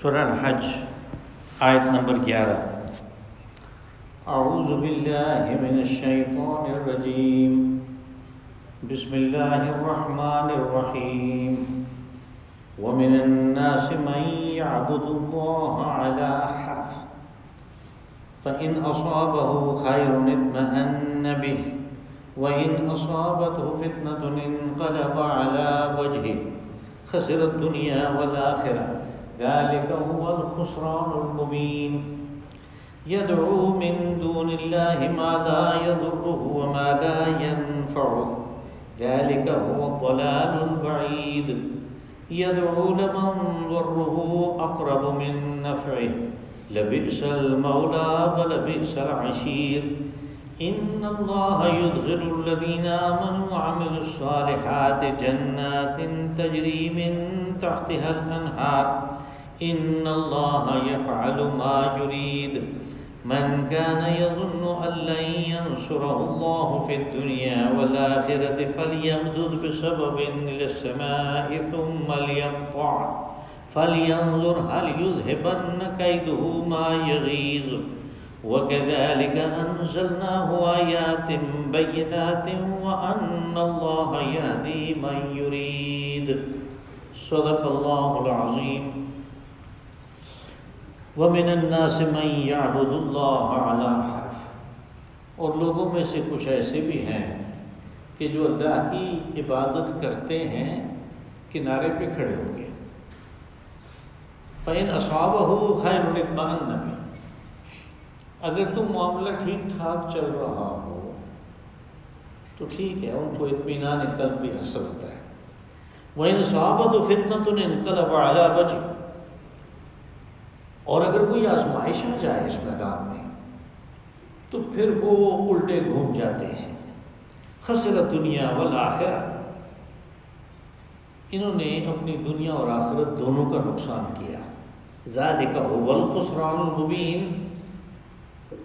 سورہ حج آیت نمبر 11۔ اعوذ باللہ من الشیطان الرجیم، بسم اللہ الرحمن الرحیم۔ ومن الناس من يعبد الله على حرف فإن أصابه خير اطمأن به وإن أصابته فتنة انقلب على وجهه خسر الدنيا والآخرة ذلك هو الخسران المبين۔ يدعو من دون الله ما لا يضره وما لا ينفعه ذلك هو الضلال البعيد۔ يدعو لمن ضره أقرب من نفعه لبئس المولى ولبئس العشير۔ إن الله يدخل الذين آمنوا وعملوا الصالحات جنات تجري من تحتها الأنهار إن الله يفعل ما يريد۔ من كان يظن أن لن ينصره الله في الدنيا والآخرة فليمدد بسبب إلى السماء ثم ليقطع فلينظر هل يذهبن كيده ما يغيظ وكذلك أنزلناه آيات بينات وأن الله يهدي من يريد۔ صدق الله العظيم۔ وَمِنَ النَّاسِ مَن يَعْبُدُ اللَّهَ عَلَى حَرْفٍ، اور لوگوں میں سے کچھ ایسے بھی ہیں کہ جو اللہ کی عبادت کرتے ہیں کنارے پہ کھڑے ہو کے۔ فَإِنْ أَصَابَهُ خَيْرٌ اطْمَأَنَّ بِهِ، اگر تو معاملہ ٹھیک ٹھاک چل رہا ہو تو ٹھیک ہے، ان کو اطمینان قلب بھی حاصل ہوتا ہے۔ وَإِنْ أَصَابَتْهُ فِتْنَةٌ انقلب عَلَى وَجْهِهِ، اور اگر کوئی آزمائش آ جائے اس میدان میں تو پھر وہ الٹے گھوم جاتے ہیں۔ خسر الدنیا والآخرہ، انہوں نے اپنی دنیا اور آخرت دونوں کا نقصان کیا۔ ذالک هو الخسران المبین،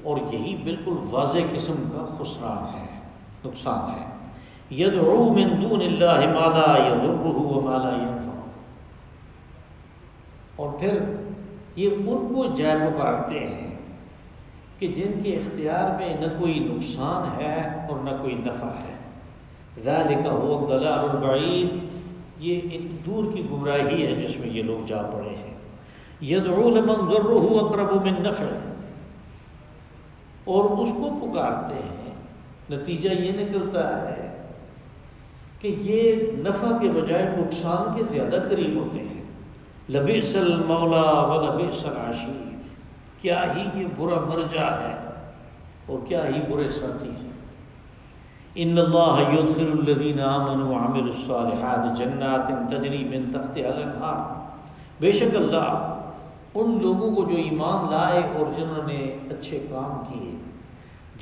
اور یہی بالکل واضح قسم کا خسران ہے، نقصان ہے۔ یدعو من دون اللہ ما لا یضرہ وما لا ینفعہ، اور پھر یہ ان کو جائے پکارتے ہیں کہ جن کے اختیار میں نہ کوئی نقصان ہے اور نہ کوئی نفع ہے۔ ذالک هو الضلال البعید، یہ ایک دور کی گمراہی ہے جس میں یہ لوگ جا پڑے ہیں۔ یدعو لمن ضرہ اقرب من نفعہ، اور اس کو پکارتے ہیں، نتیجہ یہ نکلتا ہے کہ یہ نفع کے بجائے نقصان کے زیادہ قریب ہوتے ہیں۔ لبئس المولا ولبئس العشیر، کیا ہی یہ برا مرجع ہے اور کیا ہی برے ساتھی ہیں۔ ان اللہ یدخل الذین آمنوا وعملوا الصالحات جنات تجری من تحتها الانہار، بے شک اللہ ان لوگوں کو جو ایمان لائے اور جنہوں نے اچھے کام کیے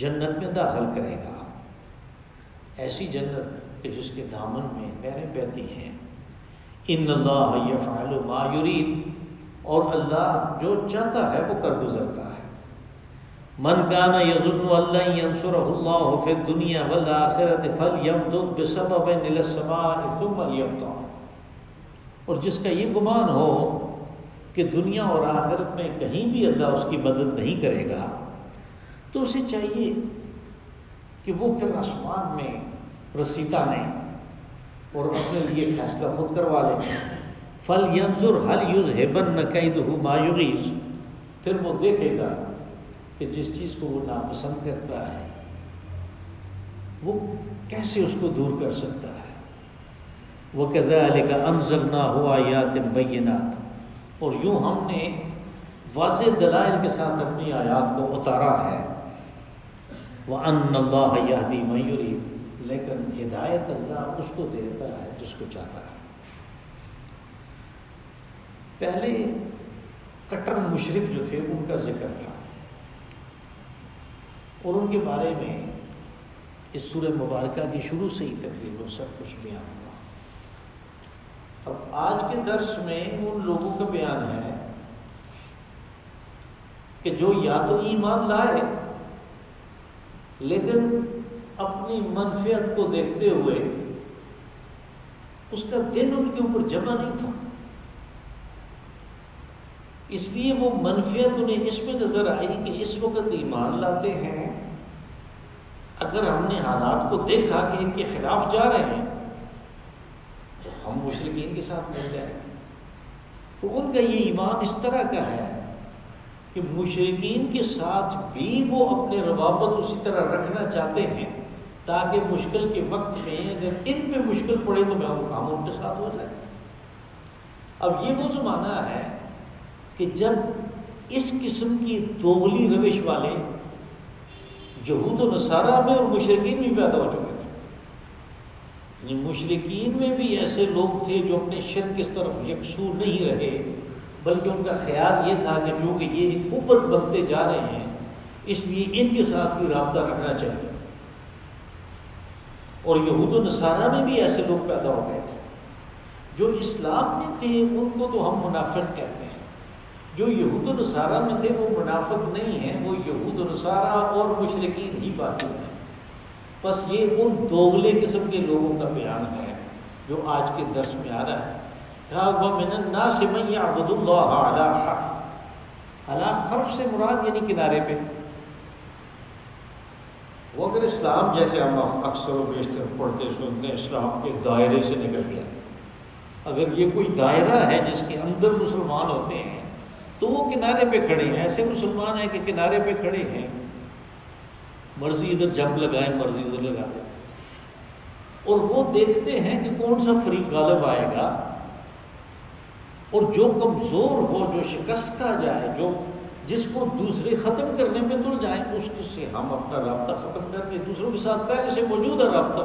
جنت میں داخل کرے گا، ایسی جنت کہ جس کے دامن میں نہریں بہتی ہیں۔ ان اللہ یفعل ما یرید، اور اللہ جو چاہتا ہے وہ کر گزرتا ہے۔ من کان یظن ان لن ینصرہ اللہ فی الدنیا والآخرۃ فلیمدد بسبب الی السماء ثم لیقطع، اور جس کا یہ گمان ہو کہ دنیا اور آخرت میں کہیں بھی اللہ اس کی مدد نہیں کرے گا تو اسے چاہیے کہ وہ پھر آسمان میں رسی تانے اور اپنے لیے فیصلہ خود کروا لیں۔ فَلْيَنْظُرْ هَلْ يُذْهِبَنَّ كَيْدُهُ مَا يُغِيظُ، پھر وہ دیکھے گا کہ جس چیز کو وہ ناپسند کرتا ہے وہ کیسے اس کو دور کر سکتا ہے۔ وَكَذَلِكَ أَنزَلْنَاهُ آيَاتٍ بَيِّنَاتٍ، اور یوں ہم نے واضح دلائل کے ساتھ اپنی آیات کو اتارا ہے۔ وَأَنَّ اللَّهَ يَهْدِي مَن يُرِيدُ، لیکن ہدایت اللہ اس کو دیتا ہے جس کو چاہتا ہے۔ پہلے کٹر مشرک جو تھے ان کا ذکر تھا، اور ان کے بارے میں اس سورہ مبارکہ کی شروع سے ہی تقریباً سب کچھ بیان ہوا۔ اب آج کے درس میں ان لوگوں کا بیان ہے کہ جو یا تو ایمان لائے لیکن اپنی منفعت کو دیکھتے ہوئے اس کا دل ان کے اوپر جمع نہیں تھا، اس لیے وہ منفیت انہیں اس میں نظر آئی کہ اس وقت ایمان لاتے ہیں، اگر ہم نے حالات کو دیکھا کہ ان کے خلاف جا رہے ہیں تو ہم مشرکین کے ساتھ مل جائیں۔ تو ان کا یہ ایمان اس طرح کا ہے کہ مشرکین کے ساتھ بھی وہ اپنے روابط اسی طرح رکھنا چاہتے ہیں تاکہ مشکل کے وقت میں اگر ان پہ مشکل پڑے تو ہم ان کے ساتھ ہو جائیں۔ اب یہ وہ زمانہ ہے کہ جب اس قسم کی دوغلی روش والے یہود و نصارہ میں اور مشرکین میں پیدا ہو چکے تھے۔ یعنی مشرکین میں بھی ایسے لوگ تھے جو اپنے شرک کی طرف یکسو نہیں رہے، بلکہ ان کا خیال یہ تھا کہ چونکہ یہ ایک قوت بنتے جا رہے ہیں اس لیے ان کے ساتھ بھی رابطہ رکھنا چاہیے۔ اور یہود و نصارہ میں بھی ایسے لوگ پیدا ہو گئے تھے جو اسلام میں تھے، ان کو تو ہم منافق کہتے ہیں۔ جو یہود و نصارہ میں تھے وہ منافق نہیں ہیں، وہ یہود و نصارہ اور مشرکین ہی باقی ہیں۔ بس یہ ان دوغلے قسم کے لوگوں کا بیان ہے جو آج کے درس میں آ رہا ہے۔ کہا وَمِنَ النَّاسِ مَن يَعْبُدُ اللَّهَ عَلَىٰ حَرْفٍ، عَلَىٰ حرف سے مراد یعنی کنارے پہ۔ وہ اگر اسلام جیسے ہم اکثر و بیشتر پڑھتے سنتے ہیں اسلام کے دائرے سے نکل گیا، اگر یہ کوئی دائرہ ہے جس کے اندر مسلمان ہوتے ہیں تو وہ کنارے پہ کھڑے ہیں۔ ایسے مسلمان ہیں کہ کنارے پہ کھڑے ہیں، مرضی ادھر جمپ لگائیں مرضی ادھر لگا دیں، اور وہ دیکھتے ہیں کہ کون سا فریق غالب آئے گا، اور جو کمزور ہو، جو شکست کھا جائے، جس کو دوسرے ختم کرنے پہ تل جائیں، اس سے ہم اپنا رابطہ ختم کر کے دوسروں کے ساتھ پہلے سے موجود ہے رابطہ،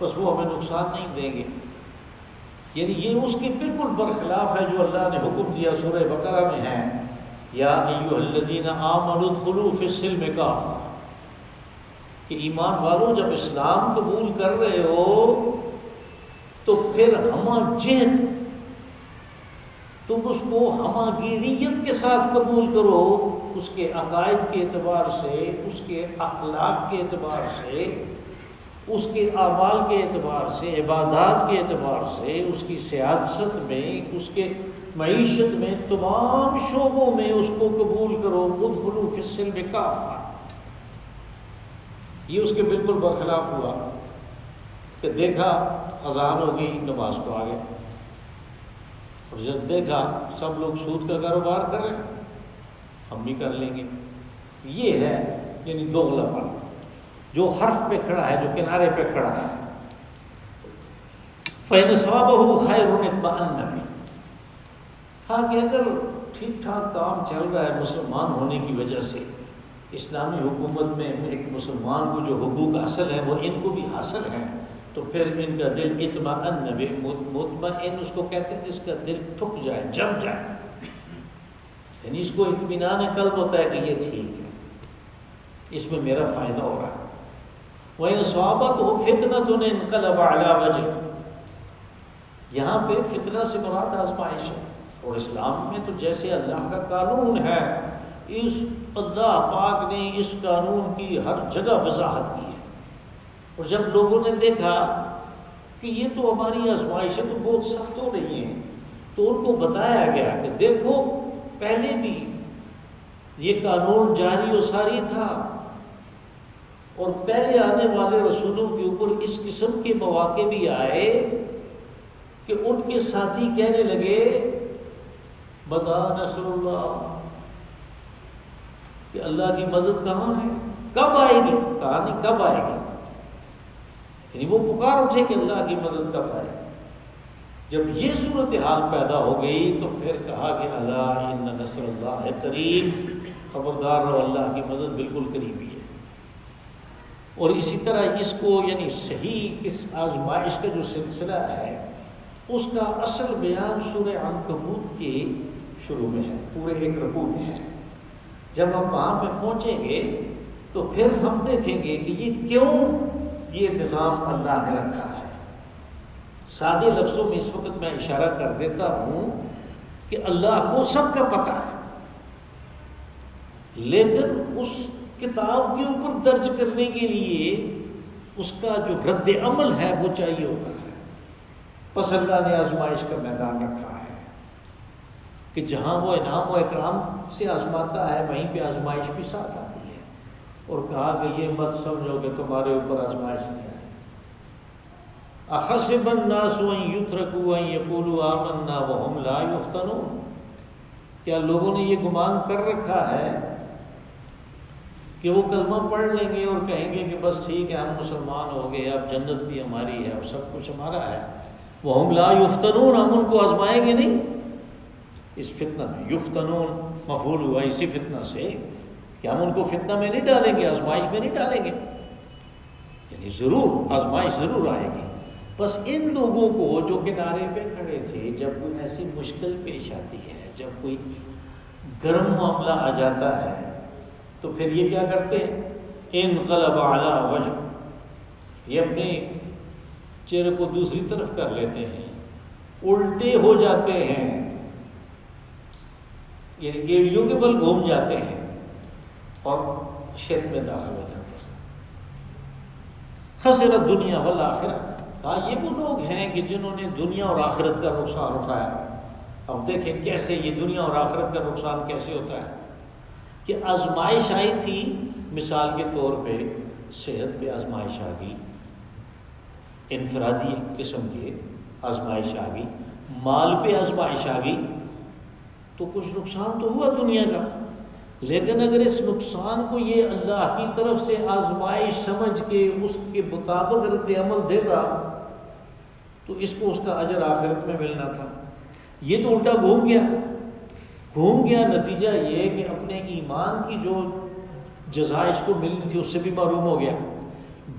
بس وہ ہمیں نقصان نہیں دیں گے۔ یعنی یہ اس کے بالکل برخلاف ہے جو اللہ نے حکم دیا سورہ بقرہ میں ہے، یا ایھا الذین آمنوا ادخلوا فی السلم کافہ، کہ ایمان والوں جب اسلام قبول کر رہے ہو تو پھر ہمہ جہت تم اس کو ہمہ گیریت کے ساتھ قبول کرو، اس کے عقائد کے اعتبار سے، اس کے اخلاق کے اعتبار سے، اس کے اعمال کے اعتبار سے، عبادات کے اعتبار سے، اس کی سیاست میں، اس کے معیشت میں، تمام شعبوں میں اس کو قبول کرو۔ ادخلوا فی السلم کافہ، یہ اس کے بالکل برخلاف ہوا کہ دیکھا اذان ہو گئی نماز کو آگے، اور جب دیکھا سب لوگ سود کا کاروبار کر رہے ہیں ہم بھی کر لیں گے۔ یہ ہے یعنی دوغلا پن، جو حرف پہ کھڑا ہے، جو کنارے پہ کھڑا ہے۔ فَإِنْ أَصَابَهُ خَيْرٌ اطْمَأَنَّ بِهِ، ہاں کہ اگر ٹھیک ٹھاک کام چل رہا ہے مسلمان ہونے کی وجہ سے، اسلامی حکومت میں ایک مسلمان کو جو حقوق حاصل ہیں وہ ان کو بھی حاصل ہیں، تو پھر ان کا دل اطمئن بہ، مطمئن اس کو کہتے ہیں جس کا دل ٹھک جائے، جم جائے، یعنی اس کو اطمینان قلب ہوتا ہے کہ یہ ٹھیک ہے، اس میں میرا فائدہ ہو رہا ہے۔ وَإِنْ أَصَابَتْهُ فِتْنَةٌ انقلب عَلَىٰ وَجْهِهِ، یہاں پہ فتنہ سے مراد آزمائش ہے، اور اسلام میں تو جیسے اللہ کا قانون ہے، اس اللہ پاک نے اس قانون کی ہر جگہ وضاحت کی ہے، اور جب لوگوں نے دیکھا کہ یہ تو ہماری آزمائشیں تو بہت سخت ہو رہی ہیں، تو ان کو بتایا گیا کہ دیکھو پہلے بھی یہ قانون جاری و ساری تھا، اور پہلے آنے والے رسولوں کے اوپر اس قسم کے مواقع بھی آئے کہ ان کے ساتھی کہنے لگے بتا نصر اللہ، کہ اللہ کی مدد کہاں ہے، کب آئے گی، کہا نہیں کب آئے گی، یعنی وہ پکار اٹھے کہ اللہ کی مدد کب آئے۔ جب یہ صورتحال پیدا ہو گئی تو پھر کہا کہ اللہ ان نصر اللہ قریب، خبردار رہو اللہ کی مدد بالکل قریبی ہے۔ اور اسی طرح اس کو یعنی صحیح اس آزمائش کا جو سلسلہ ہے اس کا اصل بیان سورہ عنکبوت کے شروع میں ہے، پورے ایک رکوع میں ہے۔ جب ہم وہاں پہ پہنچیں گے تو پھر ہم دیکھیں گے کہ یہ کیوں یہ نظام اللہ نے رکھا ہے۔ سادے لفظوں میں اس وقت میں اشارہ کر دیتا ہوں کہ اللہ کو سب کا پتہ ہے، لیکن اس کتاب کے اوپر درج کرنے کے لیے اس کا جو رد عمل ہے وہ چاہیے ہوتا ہے، پس اللہ نے آزمائش کا میدان رکھا ہے۔ کہ جہاں وہ انعام و اکرام سے آزماتا ہے وہیں پہ آزمائش بھی ساتھ آتی ہے، اور کہا کہ یہ مت سمجھو کہ تمہارے اوپر آزمائش نہیں آئی۔ احسب الناس ان یترکوا ان یقولوا آمنا وهم لا یفتنون، کیا لوگوں نے یہ گمان کر رکھا ہے کہ وہ کلمہ پڑھ لیں گے اور کہیں گے کہ بس ٹھیک ہے ہم مسلمان ہو گئے، اب جنت بھی ہماری ہے اور سب کچھ ہمارا ہے، وهم لا یفتنون، ہم ان کو آزمائیں گے نہیں؟ اس فتنہ میں یفتنون مفعول ہوا اسی فتنہ سے کہ ہم ان کو فتنہ میں نہیں ڈالیں گے، آزمائش میں نہیں ڈالیں گے، یعنی ضرور آزمائش ضرور آئے گی۔ بس ان لوگوں کو جو کنارے پہ کھڑے تھے، جب کوئی ایسی مشکل پیش آتی ہے، جب کوئی گرم معاملہ آ جاتا ہے، تو پھر یہ کیا کرتے ہیں؟ انقلب علی وجہ، یہ اپنے چہرے کو دوسری طرف کر لیتے ہیں، الٹے ہو جاتے ہیں، یعنی ایڑیوں کے بل گھوم جاتے ہیں اور شرک میں داخل ہو جاتے ہیں۔ خسر الدنیا والآخرہ، کہا یہ وہ لوگ ہیں کہ جنہوں نے دنیا اور آخرت کا نقصان اٹھایا۔ اب دیکھیں کیسے یہ دنیا اور آخرت کا نقصان کیسے ہوتا ہے کہ آزمائش آئی تھی، مثال کے طور پہ صحت پہ آزمائش آ گئی، انفرادی قسم کی آزمائش آ گئی، مال پہ آزمائش آ گئی، تو کچھ نقصان تو ہوا دنیا کا، لیکن اگر اس نقصان کو یہ اللہ کی طرف سے آزمائش سمجھ کے اس کے مطابق رد عمل دیتا تو اس کو اس کا اجر آخرت میں ملنا تھا۔ یہ تو الٹا گھوم گیا، نتیجہ یہ کہ اپنے ایمان کی جو جزا اس کو ملنی تھی اس سے بھی محروم ہو گیا۔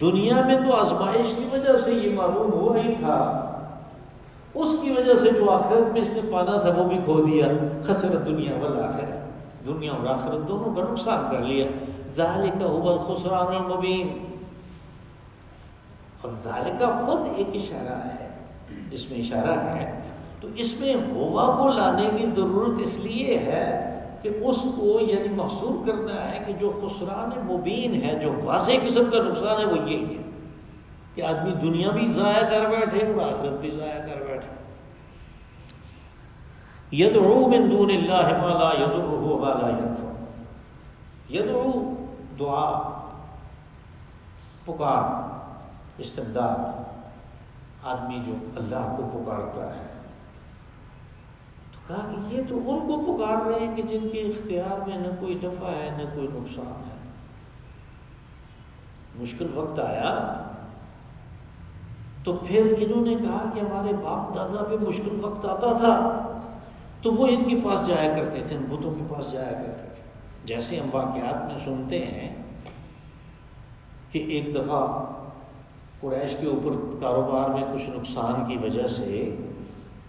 دنیا میں تو آزمائش کی وجہ سے یہ معلوم ہوا ہی تھا، اس کی وجہ سے جو آخرت میں اس نے پانا تھا وہ بھی کھو دیا۔ خسر الدنیا والآخرہ، دنیا اور آخرت دونوں کا نقصان کر لیا۔ ذالک هو الخسران المبین۔ اب ذالک خود ایک اشارہ ہے، اس میں اشارہ ہے، تو اس میں ہوا کو لانے کی ضرورت اس لیے ہے کہ اس کو یعنی محصور کرنا ہے کہ جو خسران مبین ہے، جو واضح قسم کا نقصان ہے وہ یہی ہے کہ آدمی دنیا بھی ضائع کر بیٹھے اور آخرت بھی ضائع کر بیٹھے۔ یدعو من دون اللہ ما لا یضرہ وما لا ینفع، یدعو دعا، پکار، استمداد، آدمی جو اللہ کو پکارتا ہے، تو کہا کہ یہ تو ان کو پکار رہے ہیں کہ جن کے اختیار میں نہ کوئی نفع ہے نہ کوئی نقصان ہے۔ مشکل وقت آیا تو پھر انہوں نے کہا کہ ہمارے باپ دادا پہ مشکل وقت آتا تھا تو وہ ان کے پاس جایا کرتے تھے، ان بتوں کے پاس جایا کرتے تھے۔ جیسے ہم واقعات میں سنتے ہیں کہ ایک دفعہ قریش کے اوپر کاروبار میں کچھ نقصان کی وجہ سے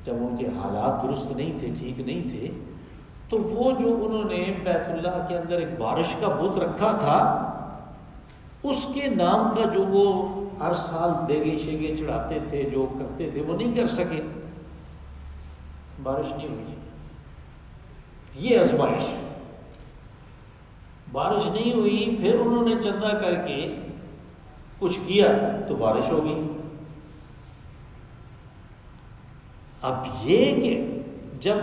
جب ان کے حالات درست نہیں تھے، ٹھیک نہیں تھے، تو وہ جو انہوں نے بیت اللہ کے اندر ایک بارش کا بت رکھا تھا، اس کے نام کا جو وہ ہر سال دیگے شیگے چڑھاتے تھے، جو کرتے تھے، وہ نہیں کر سکے، بارش نہیں ہوئی۔ یہ آزمائش، بارش نہیں ہوئی، پھر انہوں نے چندہ کر کے کچھ کیا تو بارش ہو گئی۔ اب یہ کہ جب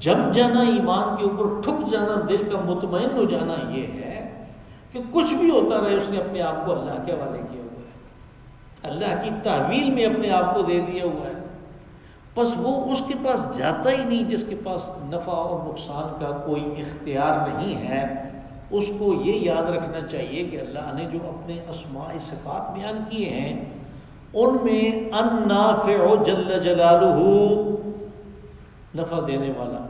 جم جانا ایمان کے اوپر، ٹھک جانا، دل کا مطمئن ہو جانا، یہ ہے کہ کچھ بھی ہوتا رہے اس نے اپنے آپ کو اللہ کے حوالے کیا ہوا ہے، اللہ کی تحویل میں اپنے آپ کو دے دیا ہوا ہے۔ بس وہ اس کے پاس جاتا ہی نہیں جس کے پاس نفع اور نقصان کا کوئی اختیار نہیں ہے۔ اس کو یہ یاد رکھنا چاہیے کہ اللہ نے جو اپنے اسماء صفات بیان کیے ہیں ان میں النافع جل جلالہ، نفع دینے والا،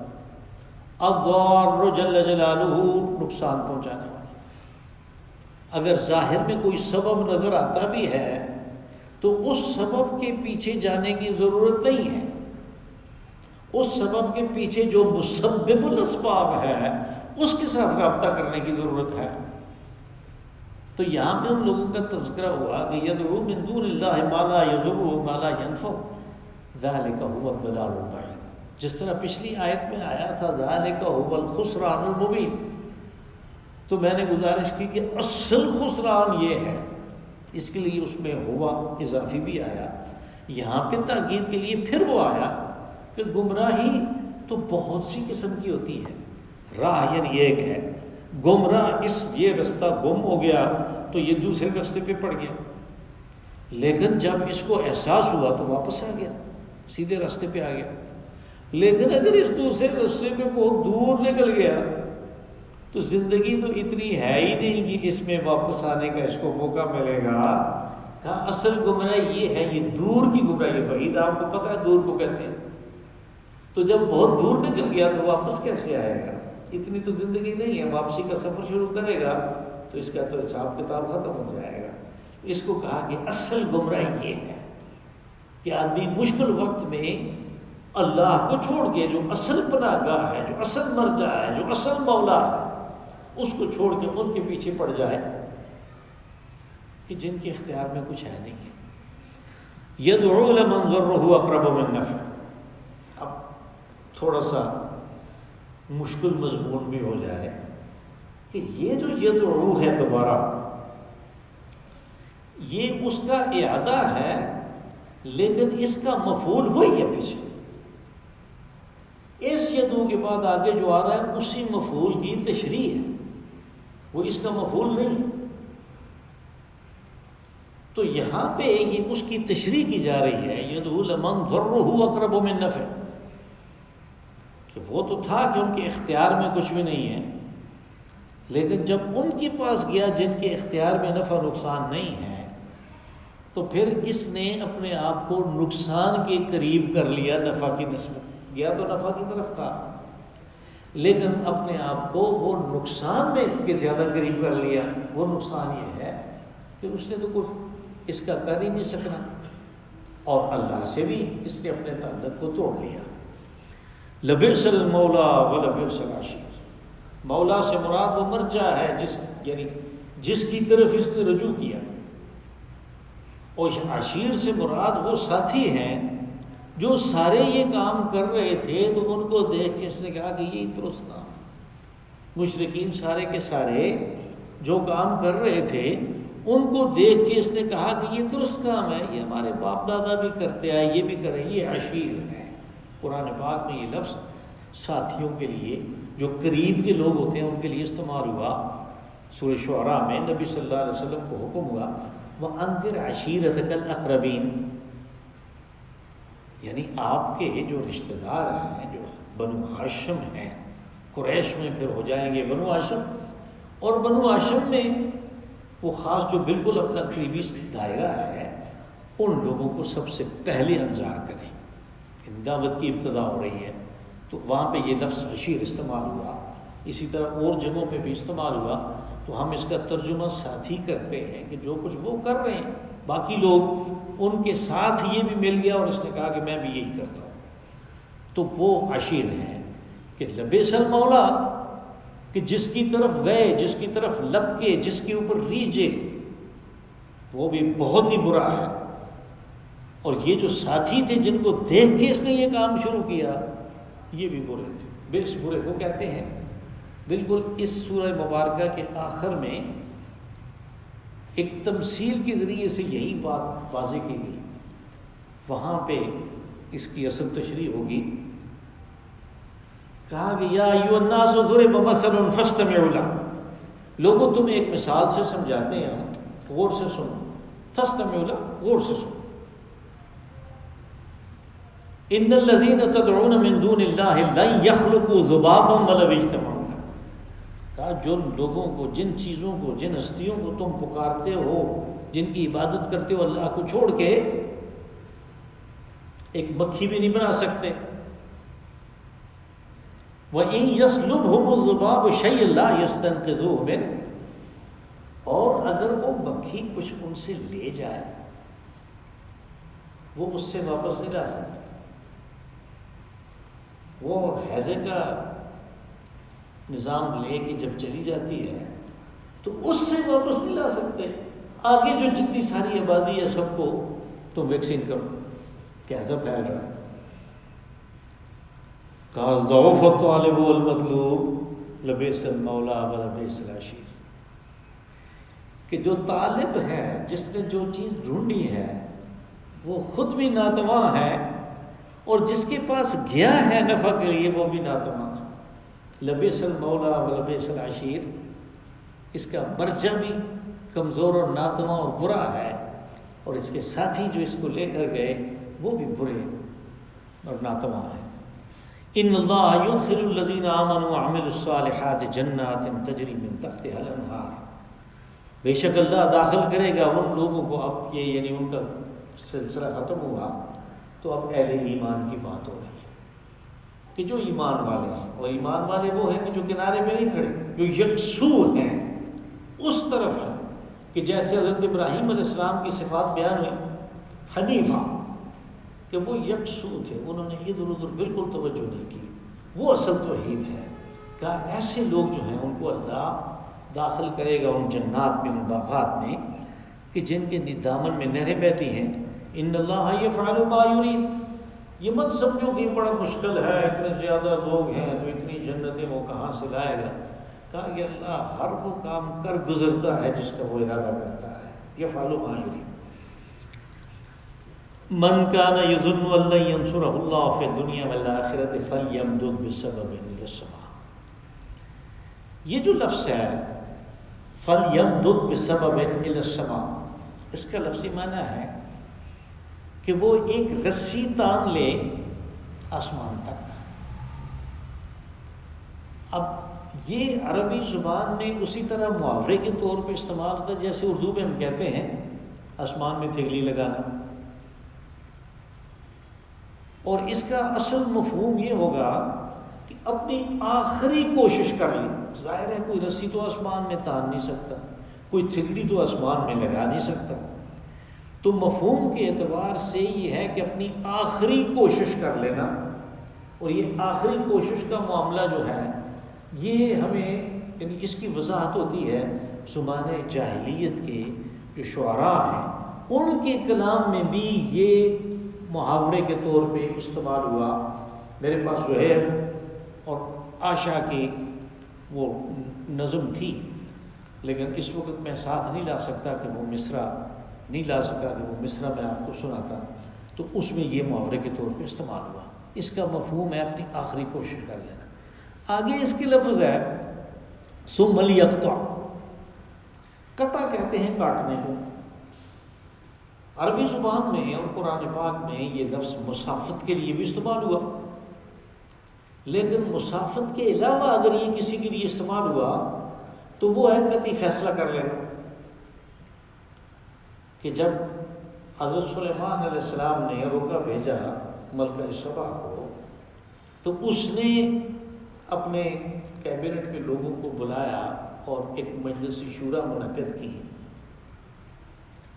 الضار جل جلالہ، نقصان پہنچانے والا۔ اگر ظاہر میں کوئی سبب نظر آتا بھی ہے تو اس سبب کے پیچھے جانے کی ضرورت نہیں ہے، اس سبب کے پیچھے جو مسبب الاسباب ہے اس کے ساتھ رابطہ کرنے کی ضرورت ہے۔ تو یہاں پہ ان لوگوں کا تذکرہ ہوا کہ یدعو من دون اللہ ما لا یضرہ ما لا ینفع ذلک هو الضلال البعید، جس طرح پچھلی آیت میں آیا تھا ذلک هو الخسران المبین۔ تو میں نے گزارش کی کہ اصل خسران یہ ہے، اس کے لیے اس میں ہوا اضافی بھی آیا، یہاں پہ تاکید کے لیے پھر وہ آیا کہ گمراہی تو بہت سی قسم کی ہوتی ہے. راہ یعنی ایک ہے، گمراہ یہ رستہ گم ہو گیا تو یہ دوسرے رستے پہ پڑ گیا، لیکن جب اس کو احساس ہوا تو واپس آ گیا، سیدھے راستے پہ آ گیا. لیکن اگر اس دوسرے راستے پہ بہت دور نکل گیا تو زندگی تو اتنی ہے ہی نہیں کہ اس میں واپس آنے کا اس کو موقع ملے گا. کہا اصل گمراہی یہ ہے، یہ دور کی گمراہی. بعید آپ کو پتہ ہے دور کو کہتے ہیں. تو جب بہت دور نکل گیا تو واپس کیسے آئے گا؟ اتنی تو زندگی نہیں ہے. واپسی کا سفر شروع کرے گا تو اس کا تو حساب کتاب ختم ہو جائے گا. اس کو کہا کہ اصل گمراہی یہ ہے کہ آدمی مشکل وقت میں اللہ کو چھوڑ کے، جو اصل پناہ گاہ ہے، جو اصل مرجع ہے، جو اصل مولا ہے، اس کو چھوڑ کے ان کے پیچھے پڑ جائے کہ جن کے اختیار میں کچھ ہے نہیں ہے. یدعو لمن ضرہ اقرب من نفع. اب تھوڑا سا مشکل مضمون بھی ہو جائے کہ یہ جو یدعو ہے دوبارہ، یہ اس کا اعادہ ہے، لیکن اس کا مفعول وہی ہے پیچھے. اس یدعو کے بعد آگے جو آ رہا ہے اسی مفعول کی تشریح ہے، وہ اس کا مفعول نہیں ہے. تو یہاں پہ یہ اس کی تشریح کی جا رہی ہے، یدعو لمن ضرہ اقرب من نفع، کہ وہ تو تھا کہ ان کے اختیار میں کچھ بھی نہیں ہے، لیکن جب ان کے پاس گیا جن کے اختیار میں نفع نقصان نہیں ہے تو پھر اس نے اپنے آپ کو نقصان کے قریب کر لیا نفع کی نسبت. گیا تو نفع کی طرف تھا، لیکن اپنے آپ کو وہ نقصان میں کے زیادہ قریب کر لیا. وہ نقصان یہ ہے کہ اس نے تو کچھ اس کا کر ہی نہیں سکنا، اور اللہ سے بھی اس نے اپنے تعلق کو توڑ لیا. لبئس المولا ولبئس العشیر. مولا سے مراد وہ مرجع ہے یعنی جس کی طرف اس نے رجوع کیا، اور عشیر سے مراد وہ ساتھی ہیں جو سارے یہ کام کر رہے تھے تو ان کو دیکھ کے اس نے کہا کہ یہ درست کام ہے. مشرکین سارے کے سارے جو کام کر رہے تھے ان کو دیکھ کے اس نے کہا کہ یہ درست کام ہے، یہ ہمارے باپ دادا بھی کرتے آئے، یہ بھی کریں. یہ عشیر ہے. قرآن پاک میں یہ لفظ ساتھیوں کے لیے، جو قریب کے لوگ ہوتے ہیں ان کے لیے استعمال ہوا. سورہ شعراء میں نبی صلی اللہ علیہ وسلم کو حکم ہوا وَأَنذِرْ عَشِيرَتَكَ الْأَقْرَبِينَ، یعنی آپ کے جو رشتہ دار ہیں، جو بنو ہاشم ہیں، قریش میں پھر ہو جائیں گے بنو ہاشم، اور بنو ہاشم میں وہ خاص جو بالکل اپنا قریبی دائرہ ہے، ان لوگوں کو سب سے پہلے انذار کریں. دعوت کی ابتدا ہو رہی ہے تو وہاں پہ یہ لفظ عشیر استعمال ہوا. اسی طرح اور جگہوں پہ بھی استعمال ہوا. تو ہم اس کا ترجمہ ساتھی کرتے ہیں کہ جو کچھ وہ کر رہے ہیں باقی لوگ ان کے ساتھ یہ بھی مل گیا اور اس نے کہا کہ میں بھی یہی کرتا ہوں. تو وہ عشیر ہیں کہ لبئس المولا، کہ جس کی طرف گئے، جس کی طرف لپکے، جس کے اوپر ریجے، وہ بھی بہت ہی برا ہے. اور یہ جو ساتھی تھے جن کو دیکھ کے اس نے یہ کام شروع کیا، یہ بھی برے تھے. بیس برے کو کہتے ہیں. بالکل اس سورہ مبارکہ کے آخر میں ایک تمثیل کے ذریعے سے یہی بات واضح کی گئی. وہاں پہ اس کی اصل تشریح ہوگی. کہا کہ یا ایھا الناس ضرب مثل فاستمعوا له، لوگوں تمہیں ایک مثال سے سمجھاتے ہیں، غور سے سنو. فاستمعوا له، غور سے سنو. ان الذين تدعون من دون الله لن يخلقوا ذبابا ولو اجتمعوا له. کہا جو لوگوں کو، جن چیزوں کو، جن ہستیوں کو تم پکارتے ہو، جن کی عبادت کرتے ہو اللہ کو چھوڑ کے، ایک مکھی بھی نہیں بنا سکتے. وَإِن يَسْلُبْهُمُ الذُّبَابُ شَيْئًا لَا يَسْتَنقِذُوهُ مِنْهُ، اور اگر وہ مکھی کچھ ان سے لے جائے وہ اس سے واپس نہیں لا سکتے. وہ ہیضے کا نظام لے کے جب چلی جاتی ہے تو اس سے واپس نہیں لا سکتے. آگے جو جتنی ساری آبادی ہے سب کو تم ویکسین کرو کہ ہیضہ پھیل رہا ہے. کہا ضعف الطالب والمطلوب لبئس المولا ولبئس العشیر، کہ جو طالب ہے، جس نے جو چیز ڈھونڈی ہے، وہ خود بھی ناتواں ہے اور جس کے پاس گیا ہے نفع کے لیے وہ بھی ناتواں ہے۔ لبئس المولا و لبئس العشیر، اس کا مرجع بھی کمزور اور ناتواں اور برا ہے، اور اس کے ساتھی جو اس کو لے کر گئے وہ بھی برے اور ناتواں ہیں۔ ان اللہ یدخل الذین آمنوا وعملوا الصالحات جنات تجری من تحتها الانہار، بے شک اللہ داخل کرے گا ان لوگوں کو۔ اب یہ یعنی ان کا سلسلہ ختم ہوا تو اب اہل ایمان کی بات ہو رہی ہے کہ جو ایمان والے ہیں، اور ایمان والے وہ ہیں کہ جو کنارے پہ نہیں کھڑے، جو یکسو ہیں، اس طرف ہیں کہ جیسے حضرت ابراہیم علیہ السلام کی صفات بیان ہوئی، حنیفہ، کہ وہ یکسو تھے، انہوں نے ادھر ادھر بالکل توجہ نہیں کی، وہ اصل توحید ہے۔ کہا ایسے لوگ جو ہیں ان کو اللہ داخل کرے گا ان جنات میں، ان باغات میں کہ جن کے دامن میں نہریں بہتی ہیں۔ ان اللہ یفعل ما یرید، یہ مت سمجھو کہ یہ بڑا مشکل ہے، اتنے زیادہ لوگ ہیں تو اتنی جنتیں وہ کہاں سے لائے گا۔ کہا کہ اللہ ہر وہ کام کر گزرتا ہے جس کا وہ ارادہ کرتا ہے۔ یفعل ما یرید۔ من کان یظن ان لن ینصرہ اللہ فی الدنیا والآخرۃ فلیمدد بسبب الی السماء، یہ جو لفظ ہے فلیمدد بسبب الی السماء، اس کا لفظی معنی ہے کہ وہ ایک رسی تان لے آسمان تک۔ اب یہ عربی زبان میں اسی طرح محاورے کے طور پہ استعمال ہوتا ہے جیسے اردو میں ہم کہتے ہیں آسمان میں تھیگلی لگانا، اور اس کا اصل مفہوم یہ ہوگا کہ اپنی آخری کوشش کر لی۔ ظاہر ہے کوئی رسی تو آسمان میں تان نہیں سکتا، کوئی تھگڑی تو آسمان میں لگا نہیں سکتا، تو مفہوم کے اعتبار سے یہ ہے کہ اپنی آخری کوشش کر لینا۔ اور یہ آخری کوشش کا معاملہ جو ہے یہ ہمیں یعنی اس کی وضاحت ہوتی ہے زمانۂ جاہلیت کے جو شعراء ہیں ان کے کلام میں بھی یہ محاورے کے طور پہ استعمال ہوا۔ میرے پاس زہیر اور عائشہ کی وہ نظم تھی، لیکن اس وقت میں ساتھ نہیں لا سکتا کہ وہ مصرع نہیں لا سکا کہ وہ مصرع میں آپ کو سناتا، تو اس میں یہ محاورے کے طور پہ استعمال ہوا۔ اس کا مفہوم ہے اپنی آخری کوشش کر لینا۔ آگے اس کے لفظ ہے ثم لیقطع، قطع کہتے ہیں کاٹنے کو۔ عربی زبان میں اور قرآن پاک میں یہ لفظ مسافت کے لیے بھی استعمال ہوا، لیکن مسافت کے علاوہ اگر یہ کسی کے لیے استعمال ہوا تو وہ ہے قطعی فیصلہ کر لینا، کہ جب حضرت سلیمان علیہ السلام نے روکا بھیجا ملکہ سبا کو، تو اس نے اپنے کیبنٹ کے لوگوں کو بلایا اور ایک مجلس شورا منعقد کی،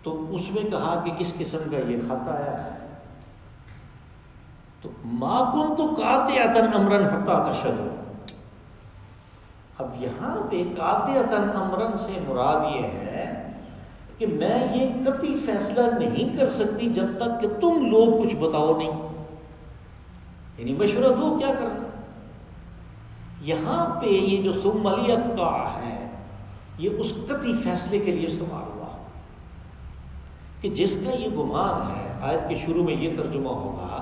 تو اس میں کہا کہ اس قسم کا یہ خط آیا ہے، تو ما کنت قاطعۃ امرا حتی تشهدوا۔ اب یہاں پہ قاطعۃ امرا سے مراد یہ ہے کہ میں یہ قطعی فیصلہ نہیں کر سکتی جب تک کہ تم لوگ کچھ بتاؤ نہیں، یعنی مشورہ دو کیا کرنا۔ یہاں پہ یہ جو ثم لیقطع ہے یہ اس قطعی فیصلے کے لیے استعمال ہوا کہ جس کا یہ گمان ہے، آیت کے شروع میں یہ ترجمہ ہوگا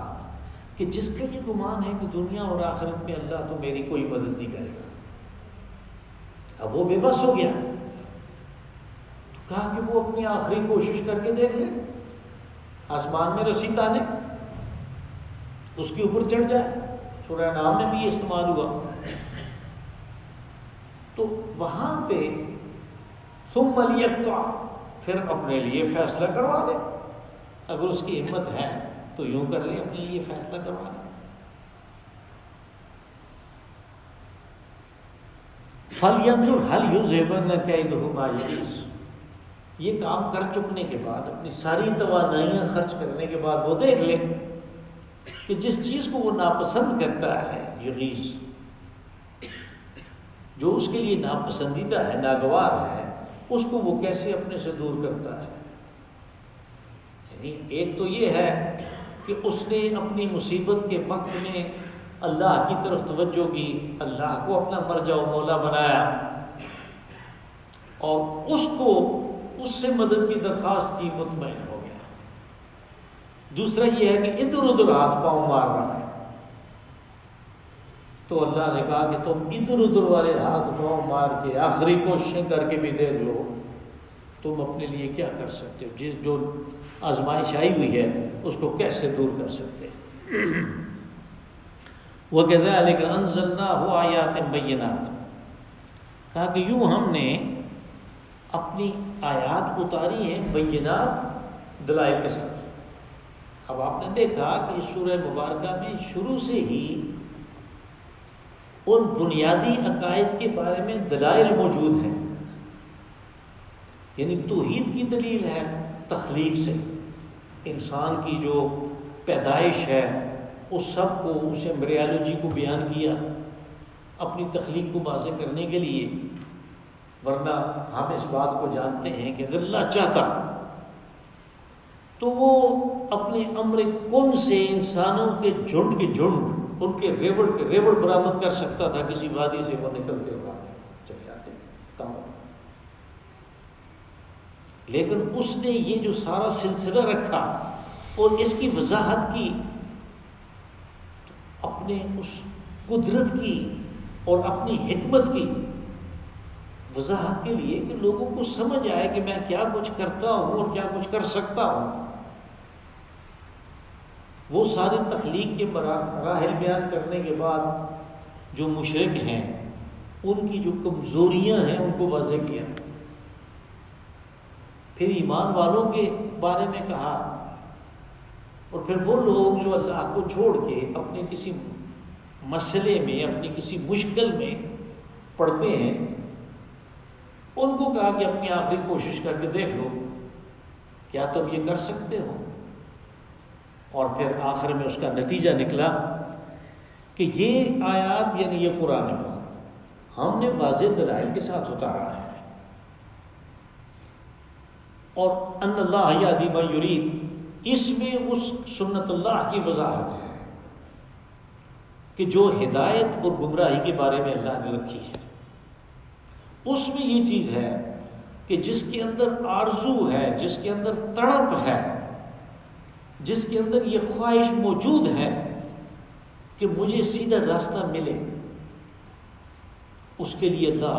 کہ جس کا یہ گمان ہے کہ دنیا اور آخرت میں اللہ تو میری کوئی مدد نہیں کرے گا، اب وہ بے بس ہو گیا، تو کہا کہ وہ اپنی آخری کوشش کر کے دیکھ لے، آسمان میں رسی تانے، اس کے اوپر چڑھ جائے۔ سورہ انعام میں بھی یہ استعمال ہوا۔ تو وہاں پہ ثم لیقطع، پھر اپنے لیے فیصلہ کروا لے، اگر اس کی ہمت ہے تو یوں کر لے، اپنے لیے فیصلہ کروا لے۔ فَلْيَنْظُرْ هَلْ يُذْهِبَنَّ كَيْدُهُ مَا يَغِيظُ، یہ کام کر چکنے کے بعد، اپنی ساری توانائیاں خرچ کرنے کے بعد وہ دیکھ لے کہ جس چیز کو وہ ناپسند کرتا ہے، یغیظ، جو اس کے لیے ناپسندیدہ ہے، ناگوار ہے، اس کو وہ کیسے اپنے سے دور کرتا ہے۔ یعنی ایک تو یہ ہے کہ اس نے اپنی مصیبت کے وقت میں اللہ کی طرف توجہ کی، اللہ کو اپنا مرجع و مولا بنایا، اور اس کو اس سے مدد کی درخواست کی، مطمئن ہو گیا۔ دوسرا یہ ہے کہ ادھر ادھر ہاتھ پاؤں مار رہا ہے، تو اللہ نے کہا کہ تم ادھر ادھر والے ہاتھ پاؤں مار کے آخری کوششیں کر کے بھی دیکھ لو تم اپنے لیے کیا کر سکتے ہو، جو آزمائش آئی ہوئی ہے اس کو کیسے دور کر سکتے ہیں۔ وَكَذَلِكَ أَنزَلْنَاهُ آيَاتٍ بَيِّنَاتٍ، کہا کہ یوں ہم نے اپنی آیات اتاری ہیں بینات، دلائل کے ساتھ۔ اب آپ نے دیکھا کہ اس سورہ مبارکہ میں شروع سے ہی ان بنیادی عقائد کے بارے میں دلائل موجود ہیں، یعنی توحید کی دلیل ہے تخلیق سے، انسان کی جو پیدائش ہے اس سب کو، اس ایمبریالوجی کو بیان کیا اپنی تخلیق کو واضح کرنے کے لیے، ورنہ ہم اس بات کو جانتے ہیں کہ اگر اللہ چاہتا تو وہ اپنے امر کن سے انسانوں کے جھنڈ ان کے ریوڑ برآمد کر سکتا تھا، کسی وادی سے وہ نکلتے ہوئے چلے جاتے کام۔ لیکن اس نے یہ جو سارا سلسلہ رکھا اور اس کی وضاحت کی اپنے اس قدرت کی اور اپنی حکمت کی وضاحت کے لیے کہ لوگوں کو سمجھ آئے کہ میں کیا کچھ کرتا ہوں اور کیا کچھ کر سکتا ہوں۔ وہ ساری تخلیق کے مراحل بیان کرنے کے بعد جو مشرک ہیں ان کی جو کمزوریاں ہیں ان کو واضح کیا، پھر ایمان والوں کے بارے میں کہا، اور پھر وہ لوگ جو اللہ کو چھوڑ کے اپنے کسی مسئلے میں، اپنی کسی مشکل میں پڑتے ہیں، ان کو کہا کہ اپنی آخری کوشش کر کے دیکھ لو کیا تم یہ کر سکتے ہو۔ اور پھر آخر میں اس کا نتیجہ نکلا کہ یہ آیات یعنی یہ قرآن پاک ہم نے واضح دلائل کے ساتھ اتارا ہے، اور ان اللہ یہدی من یرید، اس میں اس سنت اللہ کی وضاحت ہے کہ جو ہدایت اور گمراہی کے بارے میں اللہ نے رکھی ہے، اس میں یہ چیز ہے کہ جس کے اندر آرزو ہے، جس کے اندر تڑپ ہے، جس کے اندر یہ خواہش موجود ہے کہ مجھے سیدھا راستہ ملے، اس کے لیے اللہ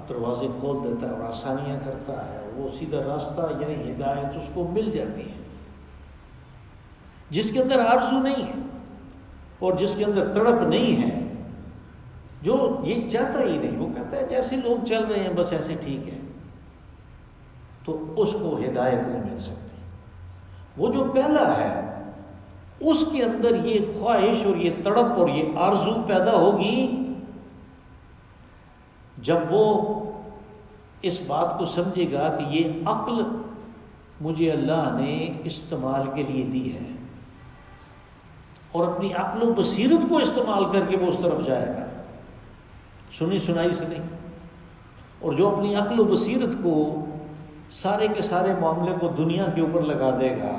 دروازے کھول دیتا ہے اور آسانیاں کرتا ہے، وہ سیدھا راستہ یعنی ہدایت اس کو مل جاتی ہے۔ جس کے اندر آرزو نہیں ہے اور جس کے اندر تڑپ نہیں ہے، جو یہ چاہتا ہی نہیں، وہ کہتا ہے جیسے لوگ چل رہے ہیں بس ایسے ٹھیک ہے، تو اس کو ہدایت نہیں مل سکتی۔ وہ جو پہلا ہے اس کے اندر یہ خواہش اور یہ تڑپ اور یہ آرزو پیدا ہوگی جب وہ اس بات کو سمجھے گا کہ یہ عقل مجھے اللہ نے استعمال کے لیے دی ہے، اور اپنی عقل و بصیرت کو استعمال کر کے وہ اس طرف جائے گا، سنی سنائی سے نہیں۔ اور جو اپنی عقل و بصیرت کو سارے کے سارے معاملے کو دنیا کے اوپر لگا دے گا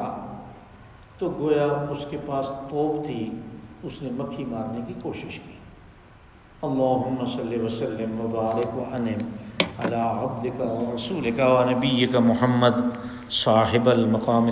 تو گویا اس کے پاس توپ تھی، اس نے مکھی مارنے کی کوشش کی۔ اللہم صلی وسلم وبارک وانعم علی عبدک ورسولک ونبیک محمد صاحب المقام